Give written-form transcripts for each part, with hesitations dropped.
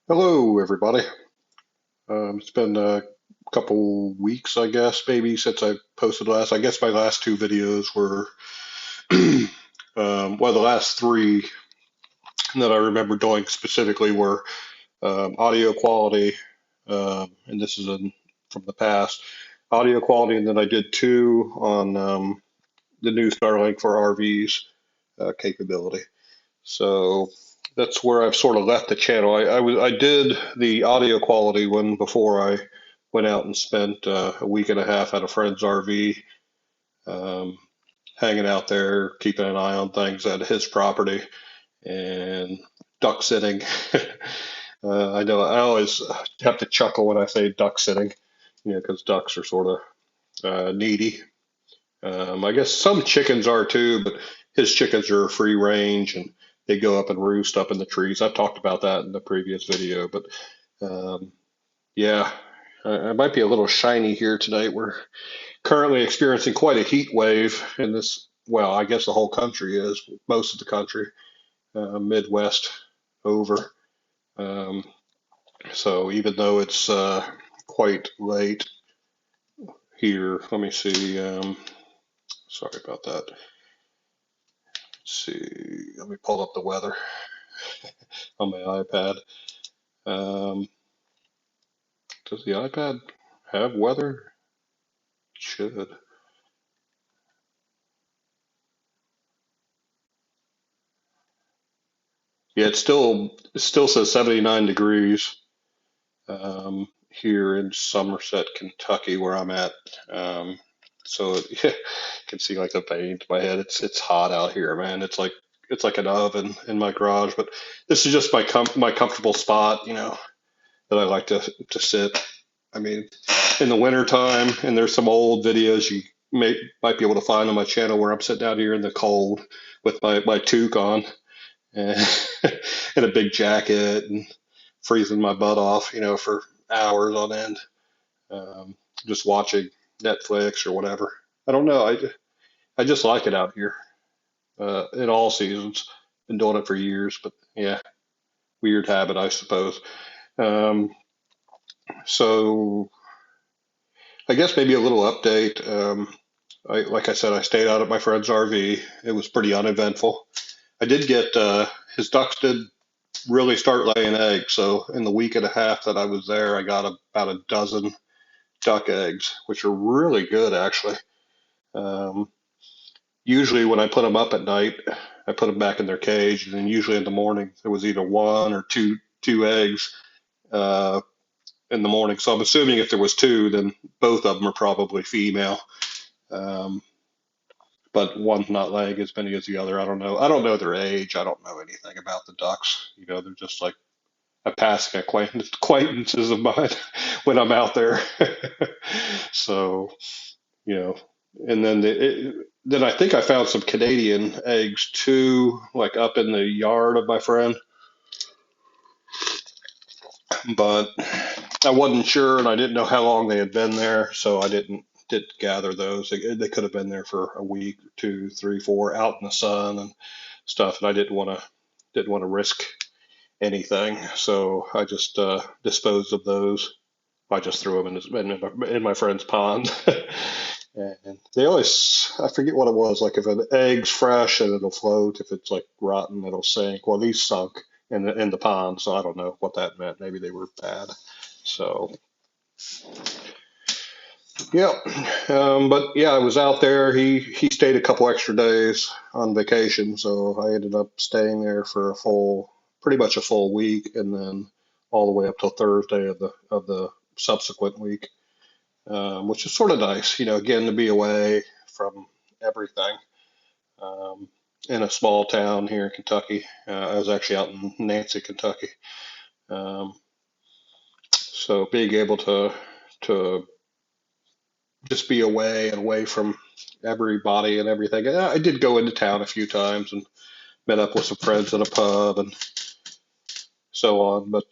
Hello, everybody. It's been a couple weeks, I guess, maybe since I posted last. I guess my last two videos were, well, the last three that I remember doing specifically were audio quality, and this is from the past, audio quality, and then I did two on the new Starlink for RVs capability. So that's where I've sort of left the channel. I did the audio quality one before I went out and spent a week and a half at a friend's RV, um, hanging out there, keeping an eye on things at his property, and duck sitting. I know I always have to chuckle when I say duck sitting, because ducks are sort of needy. I guess some chickens are too, but his chickens are free range and they go up and roost up in the trees. I've talked about that in the previous video, but um, yeah, I might be a little shiny here tonight. We're currently experiencing quite a heat wave in this. Well, I guess the whole country is, most of the country, Midwest over. Um, so even though it's quite late here, let me see. Sorry about that. Let's see. Let me pull up the weather on my iPad. Um, does the iPad have weather? It should. Yeah, it still says 79 degrees here in Somerset, Kentucky, where I'm at. So yeah, you can see like the vein to my head. It's hot out here, man. It's like an oven in my garage, but this is just my comfortable spot, that I like to sit. I mean, in the wintertime, and there's some old videos you might be able to find on my channel where I'm sitting out here in the cold with my toque on and, and a big jacket and freezing my butt off, for hours on end, um, just watching Netflix or whatever. I don't know. I just like it out here in all seasons. Been doing it for years, but yeah, weird habit, I suppose. Um, so I guess maybe a little update. Like I said, I stayed out at my friend's RV. It was pretty uneventful. I did get his ducks did really start laying eggs. So in the week and a half that I was there, I got about a dozen duck eggs, which are really good actually. Um, Usually when I put them up at night, I put them back in their cage, and then usually in the morning there was either one or two eggs uh, in the morning. So I'm assuming if there was two, then both of them are probably female. Um, but one's not laying as many as the other. I don't know. I don't know their age. I don't know anything about the ducks. They're just like a passing acquaintances of mine when I'm out there. So, you know, and then I think I found some Canadian eggs too, like up in the yard of my friend, but I wasn't sure and I didn't know how long they had been there, so I didn't gather those. They could have been there for a week, two, three, four, out in the sun and stuff, and I didn't want to risk anything, so I just disposed of those. I just threw them in my friend's pond. And they always, I forget what it was. Like if an egg's fresh and it'll float, if it's like rotten, it'll sink. Well, these sunk in the pond, so I don't know what that meant. Maybe they were bad. So yeah, but yeah, I was out there. He stayed a couple extra days on vacation, so I ended up staying there for pretty much a full week, and then all the way up till Thursday of the subsequent week, which is sort of nice, again to be away from everything. Um, in a small town here in Kentucky. I was actually out in Nancy, Kentucky. Um, so being able to just be away and away from everybody and everything. I did go into town a few times and met up with some friends at a pub and so on. But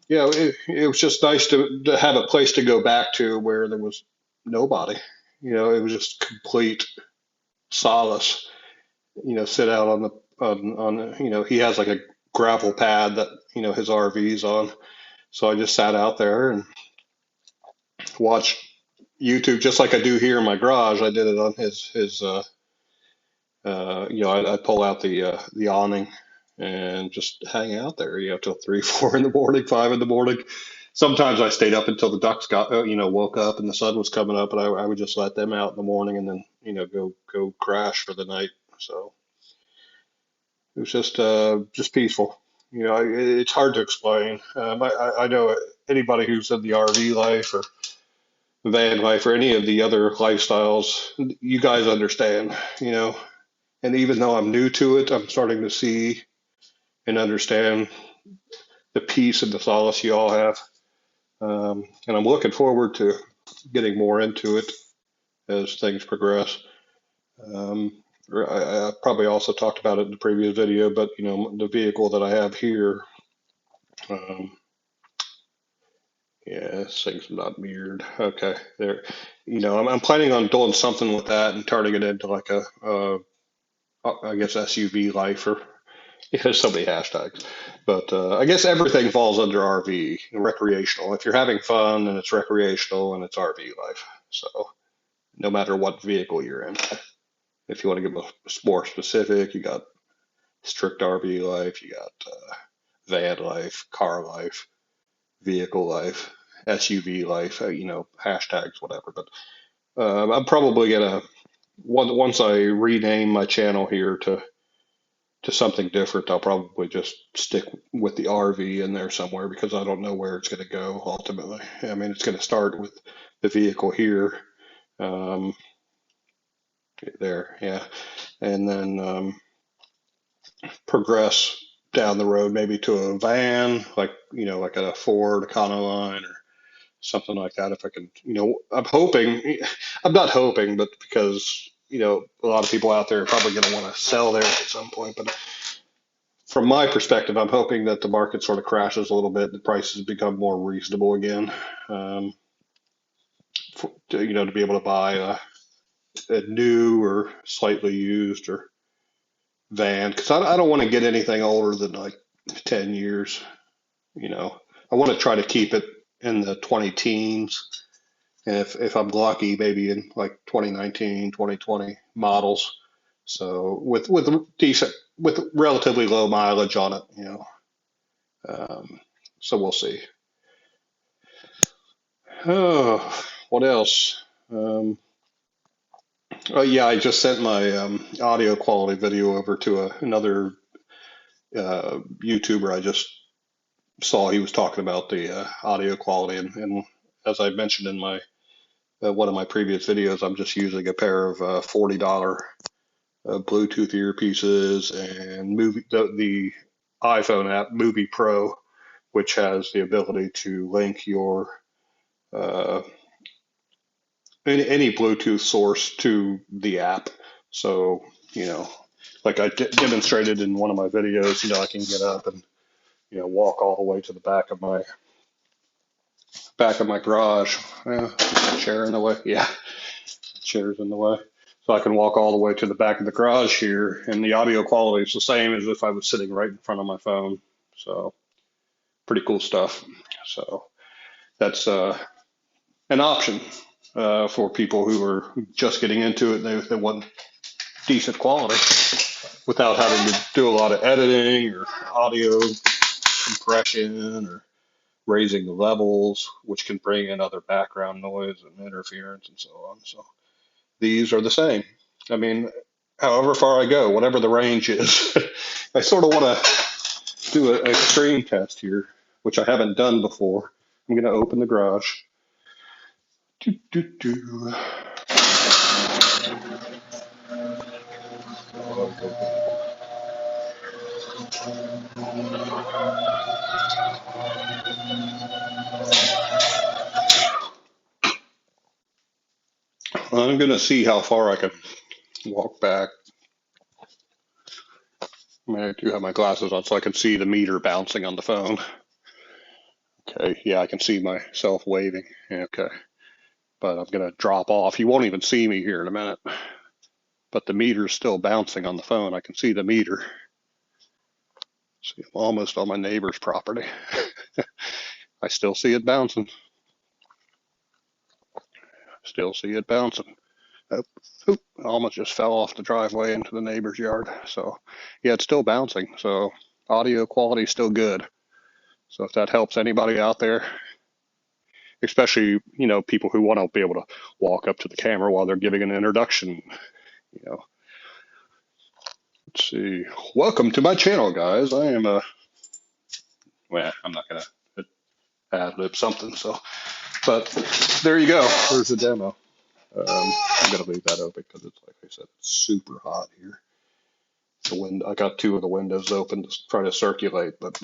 yeah, it was just nice to have a place to go back to where there was nobody. It was just complete solace. Sit out on he has like a gravel pad that his RV's on. So I just sat out there and watched YouTube just like I do here in my garage. I did it on his I'd pull out the awning and just hang out there, till 3, 4 in the morning, 5 in the morning. Sometimes I stayed up until the ducks got, woke up and the sun was coming up, and I would just let them out in the morning and then, go crash for the night. So it was just peaceful. It's hard to explain. I know anybody who's in the RV life or van life or any of the other lifestyles, you guys understand, and even though I'm new to it, I'm starting to see and understand the peace and the solace you all have. And I'm looking forward to getting more into it as things progress. I probably also talked about it in the previous video, but the vehicle that I have here, um, yeah, this thing's not mirrored. Okay, there. I'm planning on doing something with that and turning it into like I guess SUV lifer. It has so many hashtags, but I guess everything falls under RV and recreational. If you're having fun, then it's recreational and it's RV life. So no matter what vehicle you're in, if you want to get more specific, you got strict RV life, you got van life, car life, vehicle life, SUV life, hashtags, whatever. But I'm probably gonna once I rename my channel here to something different, I'll probably just stick with the RV in there somewhere because I don't know where it's going to go ultimately. I mean, it's going to start with the vehicle here, um, there, yeah, and then progress down the road maybe to a van, like like a Ford Econoline or something like that. If I can, I'm hoping, I'm not hoping, but because a lot of people out there are probably going to want to sell theirs at some point, but from my perspective, I'm hoping that the market sort of crashes a little bit, the prices become more reasonable again, to be able to buy a new or slightly used or van, because I don't want to get anything older than like 10 years. I want to try to keep it in the 20 teens. And if I'm lucky, maybe in like 2019, 2020 models. So with decent, with relatively low mileage on it. Um, so we'll see. Oh, what else? Um, oh yeah, I just sent my audio quality video over to another YouTuber. I just saw he was talking about the audio quality, and as I mentioned in my one of my previous videos, I'm just using a pair of $40 Bluetooth earpieces and the iPhone app MoviePro, which has the ability to link your uh, any Bluetooth source to the app. So, like I demonstrated in one of my videos, I can get up and, walk all the way to the back of my garage. Chair in the way. Yeah, chair's in the way. So I can walk all the way to the back of the garage here, and the audio quality is the same as if I was sitting right in front of my phone. So pretty cool stuff. So that's an option for people who are just getting into it. They want decent quality without having to do a lot of editing or audio compression or raising the levels, which can bring in other background noise and interference and so on. So these are the same. I mean, however far I go, whatever the range is, I sort of want to do an extreme test here, which I haven't done before. I'm going to open the garage. Do, do, do. I'm going to see how far I can walk back. I mean, I do have my glasses on so I can see the meter bouncing on the phone. Okay, yeah, I can see myself waving. Okay, but I'm going to drop off. You won't even see me here in a minute. But the meter's still bouncing on the phone. I can see the meter. See, I'm almost on my neighbor's property. I still see it bouncing. Still see it bouncing. Oh, oop, I almost just fell off the driveway into the neighbor's yard. So, yeah, it's still bouncing. So, audio quality is still good. So, if that helps anybody out there, especially, people who want to be able to walk up to the camera while they're giving an introduction, you know. Let's see. Welcome to my channel, guys. I am well, I'm not going to ad lib something. So, but there you go. There's a demo. I'm going to leave that open because it's, like I said, it's super hot here. I got two of the windows open to try to circulate, but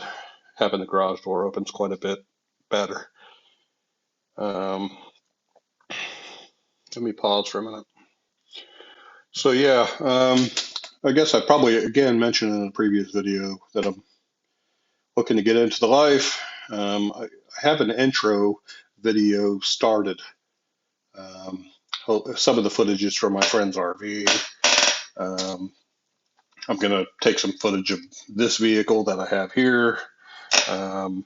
having the garage door open is quite a bit better. Let me pause for a minute. So yeah, I guess I probably again mentioned in a previous video that I'm looking to get into the life. I have an intro video started. Some of the footage is from my friend's RV. I'm going to take some footage of this vehicle that I have here. And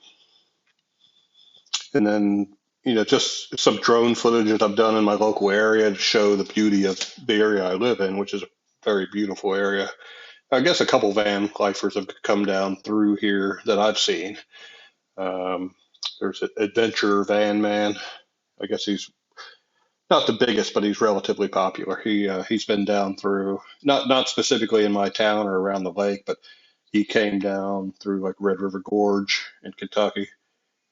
then, just some drone footage that I've done in my local area to show the beauty of the area I live in, which is a very beautiful area. I guess a couple van lifers have come down through here that I've seen. There's an adventure van man. I guess he's not the biggest, but he's relatively popular. He's been down through not specifically in my town or around the lake, but he came down through like Red River Gorge in Kentucky,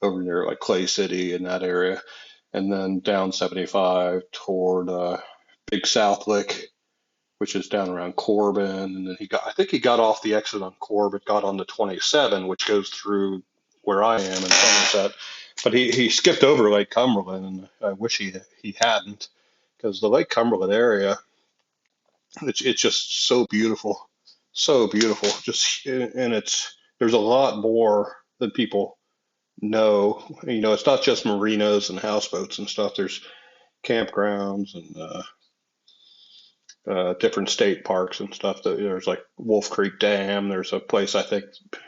over near like Clay City in that area, and then down 75 toward Big South Lick, which is down around Corbin, and then I think he got off the exit on Corbin, got on the 27, which goes through where I am in Somerset. But he skipped over Lake Cumberland, and I wish he hadn't, because the Lake Cumberland area, it's just so beautiful. Just and there's a lot more than people know. It's not just marinas and houseboats and stuff. There's campgrounds and different state parks and stuff. There's like Wolf Creek Dam. There's a place I think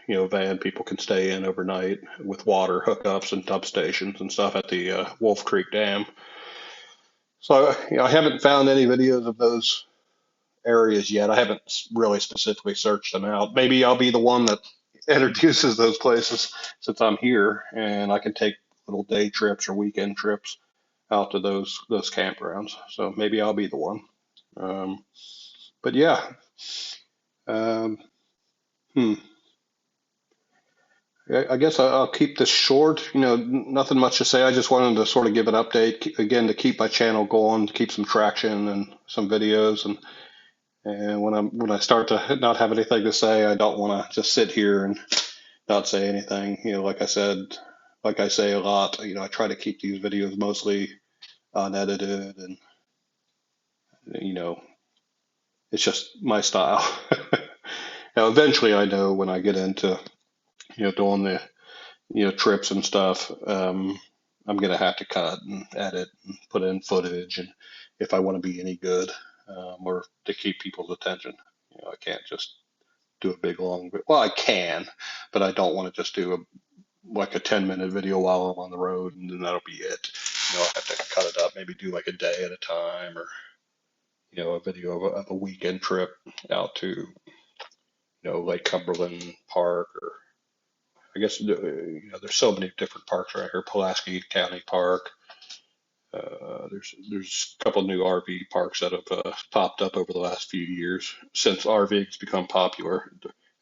van people can stay in overnight with water hookups and dump stations and stuff at the Wolf Creek Dam. So I haven't found any videos of those areas yet. I haven't really specifically searched them out. Maybe I'll be the one that introduces those places since I'm here, and I can take little day trips or weekend trips out to those campgrounds. So maybe I'll be the one. But yeah, um, hmm. I guess I'll keep this short. Nothing much to say. I just wanted to sort of give an update again to keep my channel going, to keep some traction and some videos. And when I start to not have anything to say, I don't want to just sit here and not say anything. Like I say a lot. I try to keep these videos mostly unedited, and it's just my style. Now, eventually, I know when I get into doing the trips and stuff, I'm gonna have to cut and edit and put in footage, and if I want to be any good, or to keep people's attention, I can't just do a big long. Well, I can, but I don't want to just do like a 10-minute video while I'm on the road, and then that'll be it. I have to cut it up, maybe do like a day at a time, or a video of a weekend trip out to Lake Cumberland Park, or I guess there's so many different parks right here. Pulaski County Park. There's a couple new RV parks that have popped up over the last few years since RVing's become popular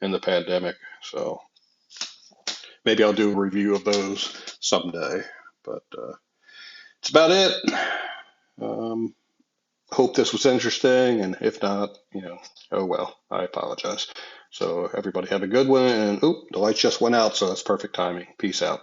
in the pandemic. So maybe I'll do a review of those someday. But that's about it. Um, Hope this was interesting, and if not, oh well, I apologize. So everybody have a good one, and the lights just went out, so that's perfect timing. Peace out.